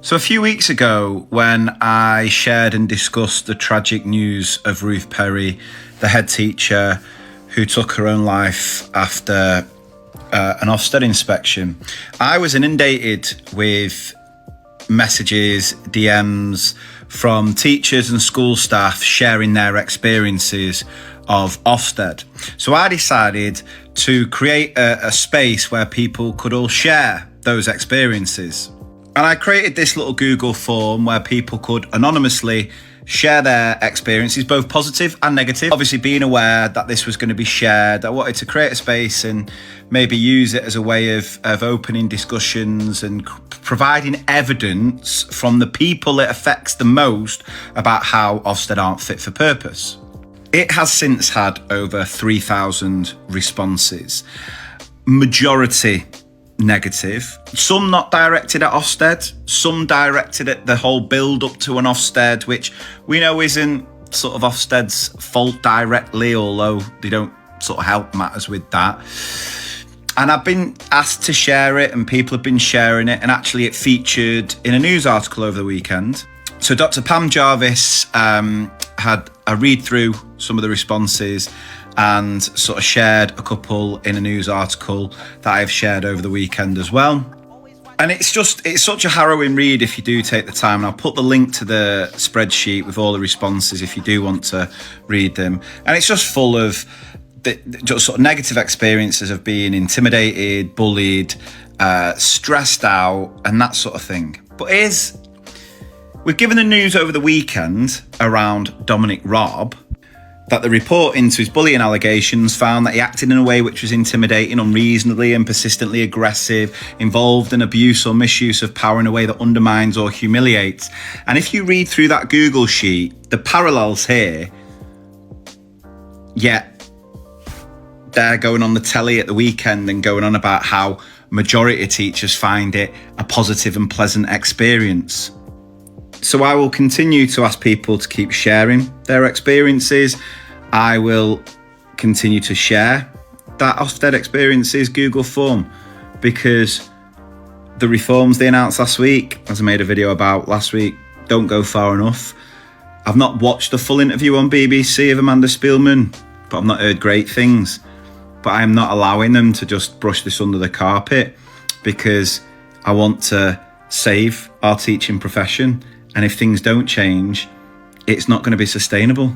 So a few weeks ago, when I shared and discussed the tragic news of Ruth Perry, the head teacher who took her own life after an Ofsted inspection, I was inundated with messages, DMs from teachers and school staff sharing their experiences of Ofsted. So I decided to create a space where people could all share those experiences. And I created this little Google form where people could anonymously share their experiences, both positive and negative. Obviously, being aware that this was going to be shared, I wanted to create a space and maybe use it as a way of opening discussions and providing evidence from the people it affects the most about how Ofsted aren't fit for purpose. It has since had over 3,000 responses, majority negative, some not directed at Ofsted, some directed at the whole build up to an Ofsted, which we know isn't sort of Ofsted's fault directly, although they don't sort of help matters with that. And I've been asked to share it and people have been sharing it, and actually it featured in a news article over the weekend. So Dr. Pam Jarvis had a read through some of the responses and sort of shared a couple in a news article that I've shared over the weekend as well. And it's such a harrowing read if you do take the time. And I'll put the link to the spreadsheet with all the responses if you do want to read them. And it's just full of just sort of negative experiences of being intimidated, bullied, stressed out, and that sort of thing. But we've given the news over the weekend around Dominic Raab that the report into his bullying allegations found that he acted in a way which was intimidating, unreasonably and persistently aggressive, involved in abuse or misuse of power in a way that undermines or humiliates. And if you read through that Google sheet, the parallels here, yet they're going on the telly at the weekend and going on about how majority of teachers find it a positive and pleasant experience. So I will continue to ask people to keep sharing their experiences. I will continue to share that Ofsted experiences Google form, because the reforms they announced last week, as I made a video about last week, don't go far enough. I've not watched the full interview on BBC of Amanda Spielman, but I've not heard great things. But I am not allowing them to just brush this under the carpet, because I want to save our teaching profession. And if things don't change, it's not going to be sustainable.